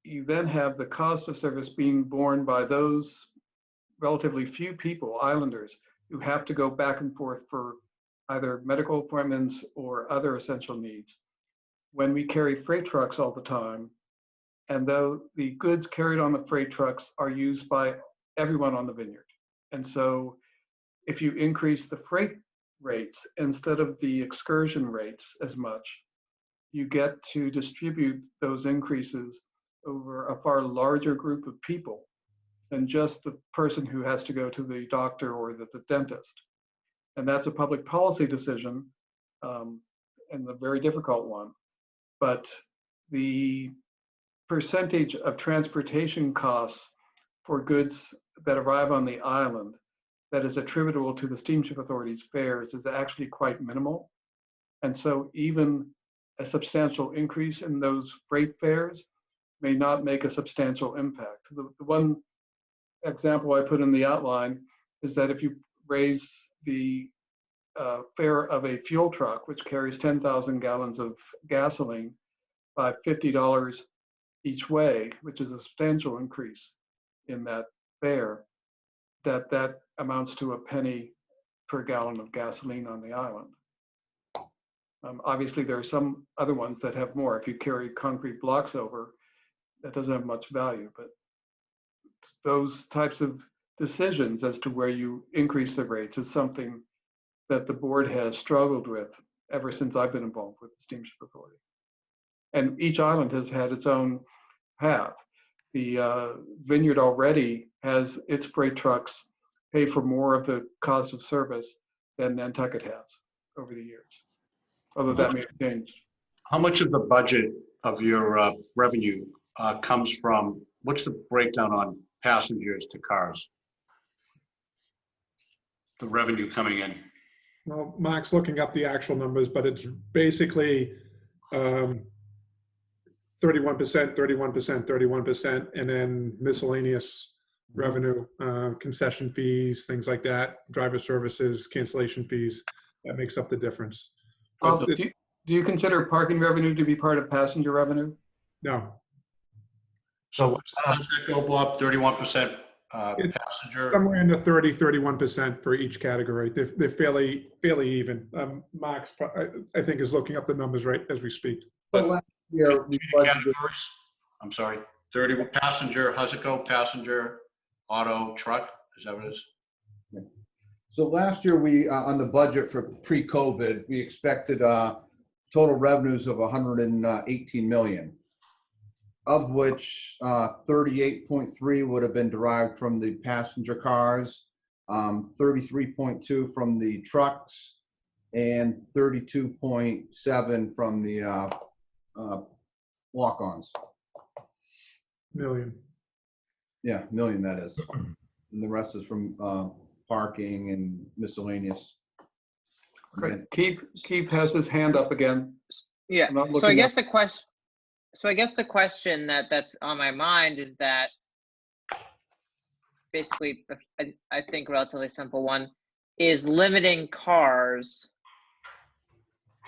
you then have the cost of service being borne by those relatively few people, islanders, who have to go back and forth for either medical appointments or other essential needs. when we carry freight trucks all the time, and though the goods carried on the freight trucks are used by everyone on the vineyard. And so if you increase the freight rates instead of the excursion rates as much, you get to distribute those increases over a far larger group of people than just the person who has to go to the doctor or the dentist. And that's a public policy decision, and a very difficult one. But the percentage of transportation costs for goods that arrive on the island that is attributable to the Steamship Authority's fares is actually quite minimal. And so even a substantial increase in those freight fares may not make a substantial impact. The one example I put in the outline is that if you raise the fare of a fuel truck, which carries 10,000 gallons of gasoline, by $50 each way, which is a substantial increase in that fare, that amounts to a penny per gallon of gasoline on the island. Obviously, there are some other ones that have more. If you carry concrete blocks over, that doesn't have much value. But those types of decisions as to where you increase the rates is something that the board has struggled with ever since I've been involved with the Steamship Authority. And each island has had its own path. The vineyard already has its freight trucks pay for more of the cost of service than Nantucket has over the years, although that may have changed. How much of the budget of your revenue comes from, what's the breakdown on passengers to cars? The revenue coming in? Well, Mark's looking up the actual numbers, but it's basically 31%, 31%, 31%, and then miscellaneous revenue, concession fees, things like that, driver services, cancellation fees. That makes up the difference. Do you consider parking revenue to be part of passenger revenue? No. So how does that go, Bob? 31% passenger? Somewhere in the 30, 31% for each category. They're fairly even. Mark's, I think, is looking up the numbers right as we speak. But last year, we budgeted, I'm sorry, 30 passenger, how's it go? Passenger, auto, truck, is that what it is? so last year we, on the budget for pre-COVID, we expected total revenues of 118 million, of which 38.3 would have been derived from the passenger cars, 33.2 from the trucks, and 32.7 from the walk-ons. Million. Yeah, million that is. And the rest is from parking and miscellaneous. Great. Keith has his hand up again. Yeah. I'm not So I looking guess up. the question that's on my mind is that basically, I think relatively simple one, is limiting cars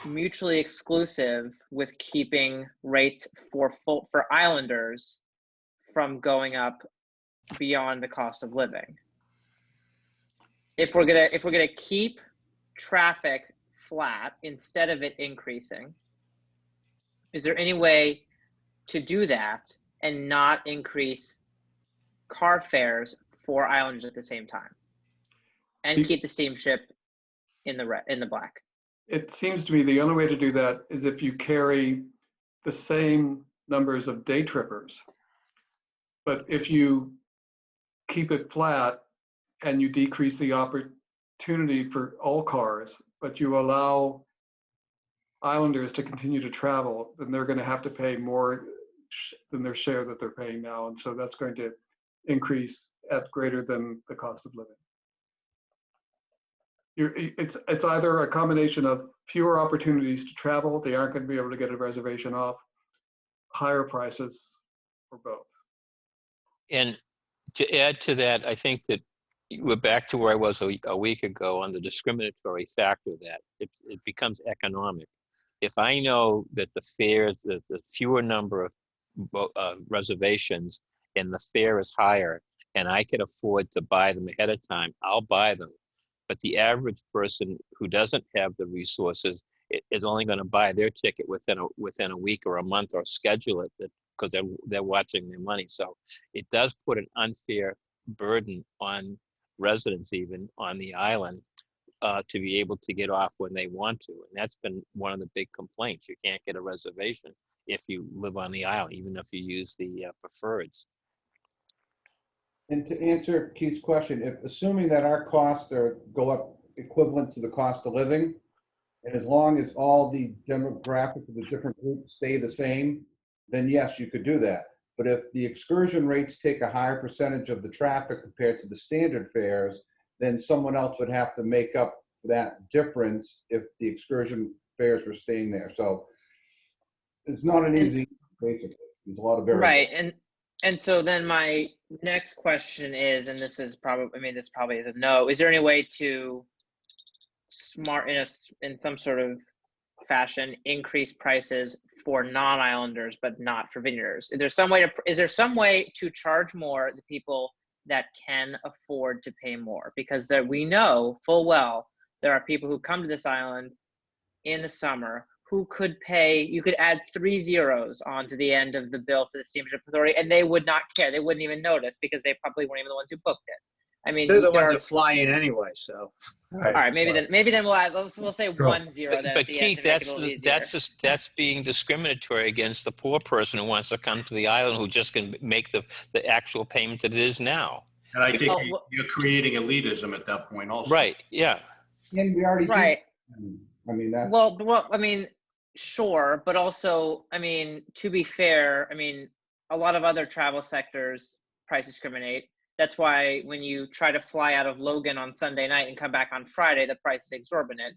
mutually exclusive with keeping rates for islanders from going up beyond the cost of living. If we're gonna keep traffic flat instead of it increasing, is there any way to do that and not increase car fares for islanders at the same time and keep the steamship in the black? It seems to me the only way to do that is if you carry the same numbers of day trippers. But if you keep it flat and you decrease the opportunity for all cars, but you allow islanders to continue to travel, then they're going to have to pay more than their share that they're paying now. And so that's going to increase at greater than the cost of living. It's either a combination of fewer opportunities to travel, they aren't going to be able to get a reservation off, higher prices, or both. And to add to that, I think that we're back to where I was a week ago on the discriminatory factor that it becomes economic. If I know that the fares, the fewer number of reservations and the fare is higher, and I can afford to buy them ahead of time, I'll buy them. But the average person who doesn't have the resources is only going to buy their ticket within a week or a month, or schedule it because they're watching their money. So it does put an unfair burden on residents, even on the island, to be able to get off when they want to. And that's been one of the big complaints. You can't get a reservation if you live on the island, even if you use the preferreds. And to answer Keith's question, assuming that our costs go up equivalent to the cost of living, and as long as all the demographics of the different groups stay the same, then yes, you could do that. But if the excursion rates take a higher percentage of the traffic compared to the standard fares, then someone else would have to make up for that difference if the excursion fares were staying there. So it's not an easy, basically. There's a lot of variables. Right. And so then my next question is, and this is probably, I mean, this probably is a no, is there any way to in some sort of fashion increase prices for non-islanders but not for vineyarders? Is there some way to charge more the people that can afford to pay more? Because we know full well there are people who come to this island in the summer who could pay, you could add 3 zeros onto the end of the bill for the Steamship Authority, and they would not care. They wouldn't even notice because they probably weren't even the ones who booked it. I mean, they're the ones that fly in anyway, so. All right, maybe then we'll say 1 0. But Keith, that's being discriminatory against the poor person who wants to come to the island, who just can make the actual payment that it is now. And I think you're creating elitism at that point also. Right, yeah. And we already right. I mean, that's... Well, I mean, sure, but also, I mean, to be fair, I mean, a lot of other travel sectors price discriminate. That's why when you try to fly out of Logan on Sunday night and come back on Friday, the price is exorbitant.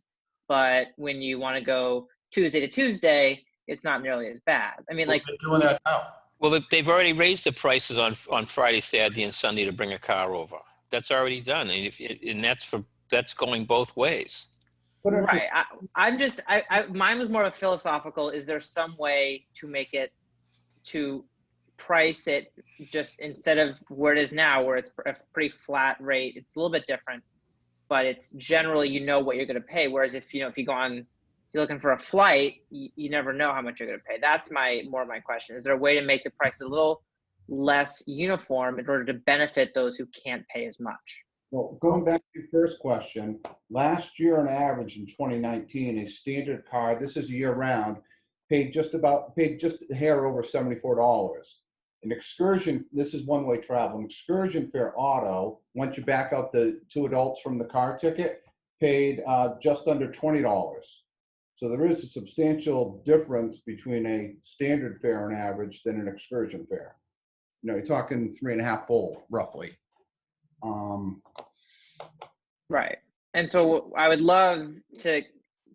But when you want to go Tuesday to Tuesday, it's not nearly as bad. I mean, like, they're doing that now. Well, they've already raised the prices on Friday, Saturday, and Sunday to bring a car over. That's already done, and that's going both ways. Right. Mine was more of a philosophical. Is there some way to make it, to price it just instead of where it is now, where it's a pretty flat rate? It's a little bit different, but it's generally, you know what you're going to pay. Whereas if you go on, if you're looking for a flight, you never know how much you're going to pay. That's more of my question. Is there a way to make the price a little less uniform in order to benefit those who can't pay as much? Well, going back to your first question, last year on average in 2019, a standard car, this is year round, paid just a hair over $74. An excursion, this is one-way travel, an excursion fare auto, once you back out the 2 adults from the car ticket, paid just under $20. So there is a substantial difference between a standard fare on average than an excursion fare. You're talking 3.5-fold roughly. Right. And so I would love to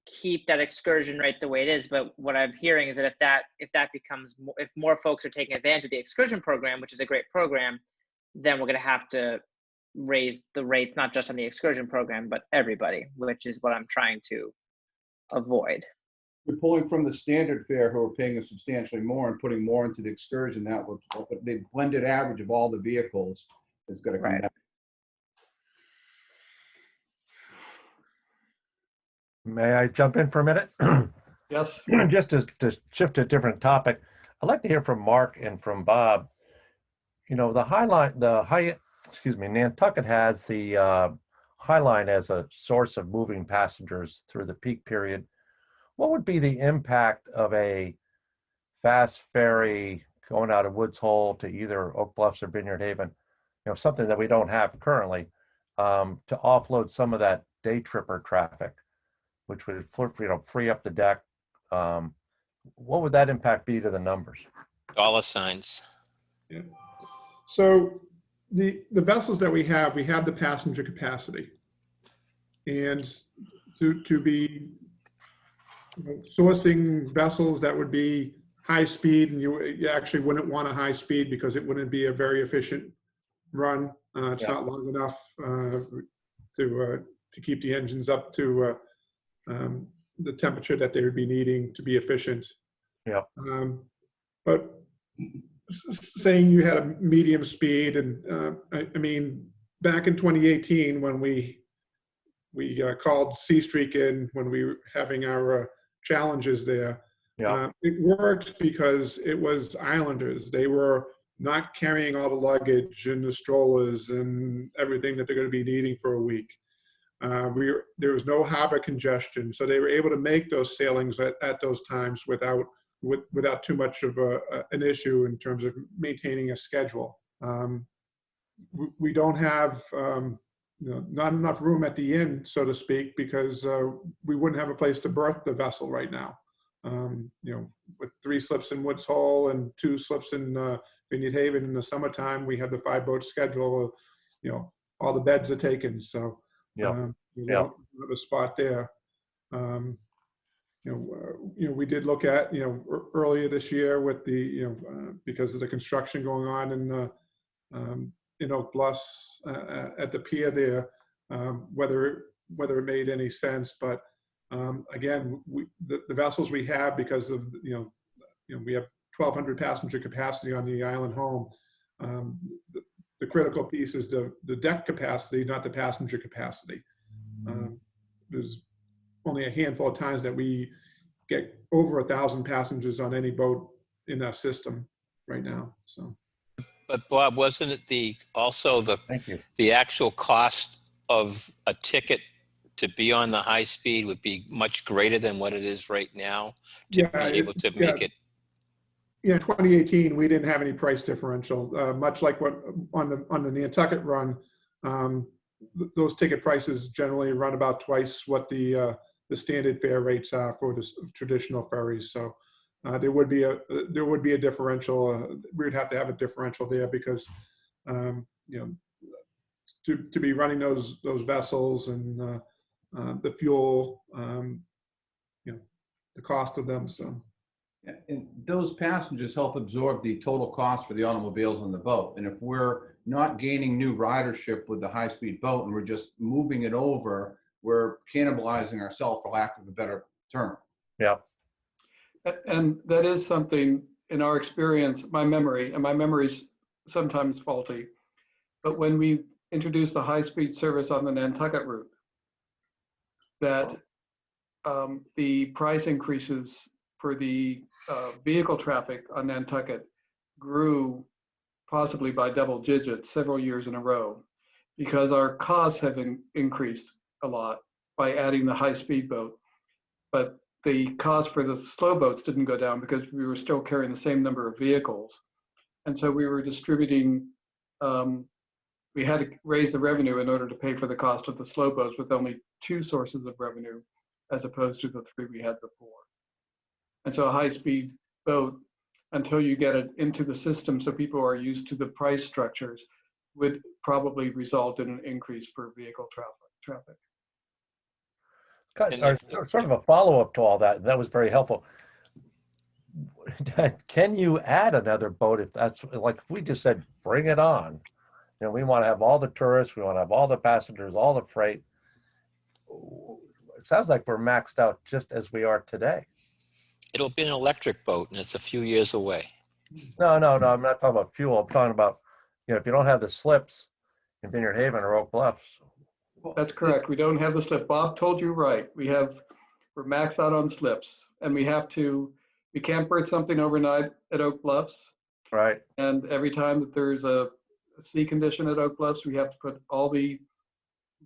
keep that excursion rate the way it is, but what I'm hearing is that if more folks are taking advantage of the excursion program, which is a great program, then we're going to have to raise the rates, not just on the excursion program, but everybody, which is what I'm trying to avoid. You're pulling from the standard fare who are paying substantially more and putting more into the excursion. That would, the blended average of all the vehicles is going to come down. May I jump in for a minute? Yes. Just to shift to a different topic, I'd like to hear from Mark and from Bob. Nantucket has the High Line as a source of moving passengers through the peak period. What would be the impact of a fast ferry going out of Woods Hole to either Oak Bluffs or Vineyard Haven? Something that we don't have currently, to offload some of that day tripper traffic, which would free up the deck. What would that impact be to the numbers? Dollar signs. Yeah. So the vessels that we have the passenger capacity, and to be sourcing vessels that would be high speed, and you actually wouldn't want a high speed because it wouldn't be a very efficient run. It's not long enough to keep the engines up to the temperature that they would be needing to be efficient. Yeah. But saying you had a medium speed, and I mean, back in 2018 when we called Seastreak in when we were having our challenges there. Yeah. It worked because it was islanders. They were not carrying all the luggage and the strollers and everything that they're going to be needing for a week. There was no harbor congestion, so they were able to make those sailings at those times without too much of an issue in terms of maintaining a schedule. We don't have not enough room at the inn, so to speak, because we wouldn't have a place to berth the vessel right now. With 3 slips in Woods Hole and 2 slips in Vineyard Haven in the summertime, we have the 5-boat schedule. All the beds are taken, so we don't have a spot there. We did look at earlier this year with the because of the construction going on in Oak Bluffs at the pier there, whether it made any sense, but again, the vessels we have, because of we have 1,200 passenger capacity on the island home. The critical piece is the deck capacity, not the passenger capacity. There's only a handful of times that we get over 1,000 passengers on any boat in our system right now. So, but Bob, wasn't it also the actual cost of a ticket to be on the high speed would be much greater than what it is right now to be able to make it? Yeah, in 2018, we didn't have any price differential, much like what on the Nantucket run. Those ticket prices generally run about twice what the standard fare rates are for the traditional ferries. So there would be a differential. We would have to have a differential there because to be running those vessels and the fuel, the cost of them. So. Yeah, and those passengers help absorb the total cost for the automobiles on the boat. And if we're not gaining new ridership with the high-speed boat and we're just moving it over, we're cannibalizing ourselves, for lack of a better term. Yeah. And that is something in our experience, my memory's sometimes faulty, but when we introduced the high-speed service on the Nantucket route, that the price increases for the vehicle traffic on Nantucket grew possibly by double digits several years in a row because our costs have increased a lot by adding the high-speed boat. But the cost for the slow boats didn't go down because we were still carrying the same number of vehicles. And so we were distributing, we had to raise the revenue in order to pay for the cost of the slow boats with only 2 sources of revenue as opposed to the 3 we had before. And so a high-speed boat, until you get it into the system so people are used to the price structures, would probably result in an increase per vehicle traffic. Sort of a follow-up to all that. That was very helpful. Can you add another boat if that's like if we just said, bring it on? We want to have all the tourists, we want to have all the passengers, all the freight. It sounds like we're maxed out just as we are today. It'll be an electric boat, and it's a few years away. No, I'm not talking about fuel. I'm talking about, if you don't have the slips in Vineyard Haven or Oak Bluffs. That's correct. We don't have the slip. Bob told you right. We're maxed out on slips, and we can't berth something overnight at Oak Bluffs. Right. And every time that there's a sea condition at Oak Bluffs, we have to put all the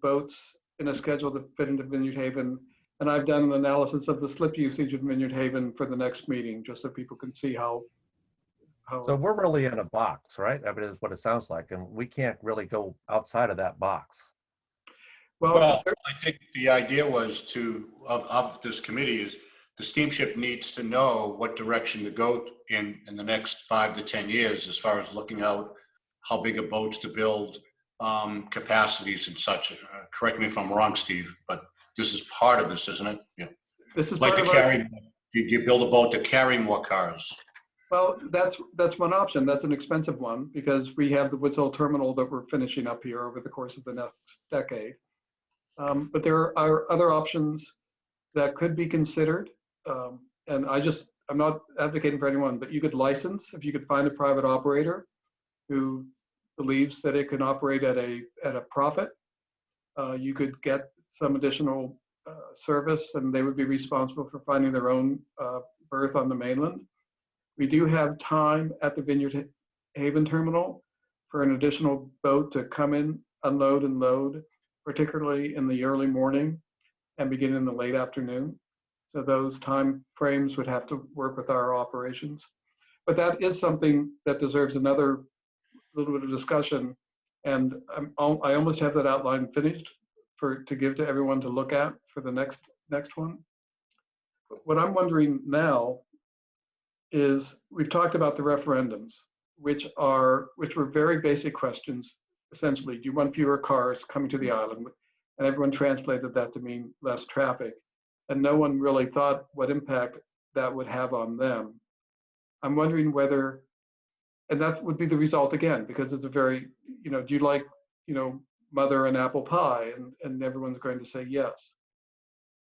boats in a schedule to fit into Vineyard Haven. And I've done an analysis of the slip usage of Vineyard Haven for the next meeting, just so people can see how. So we're really in a box, right? I mean, that's what it sounds like, and we can't really go outside of that box. Well, I think the idea was of this committee is the steamship needs to know what direction to go in the next 5 to 10 years, as far as looking out how big of boats to build, capacities and such. Correct me if I'm wrong, Steve, but this is part of this, isn't it? Yeah. This is like part to of carry. You build a boat to carry more cars. Well, that's one option. That's an expensive one because we have the Woods Hole terminal that we're finishing up here over the course of the next decade. But there are other options that could be considered. And I'm not advocating for anyone, but you could license, if you could find a private operator who believes that it can operate at a profit, you could get some additional service, and they would be responsible for finding their own berth on the mainland. We do have time at the Vineyard Haven terminal for an additional boat to come in, unload and load, particularly in the early morning and begin in the late afternoon. So those time frames would have to work with our operations. But that is something that deserves another little bit of discussion. And I almost have that outline finished to give to everyone to look at for the next one. What I'm wondering now is, we've talked about the referendums, which were very basic questions. Essentially, do you want fewer cars coming to the island? And everyone translated that to mean less traffic. And no one really thought what impact that would have on them. I'm wondering whether, and that would be the result again, because it's a very, do you like, mother and apple pie? And everyone's going to say yes.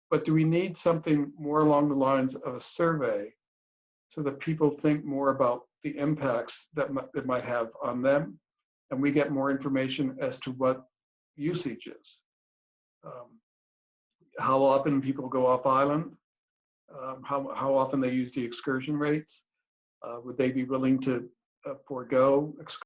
But do we need something more along the lines of a survey so that people think more about the impacts that it might have on them, and we get more information as to what usage is? How often people go off island, how often they use the excursion rates. Would they be willing to forego excursion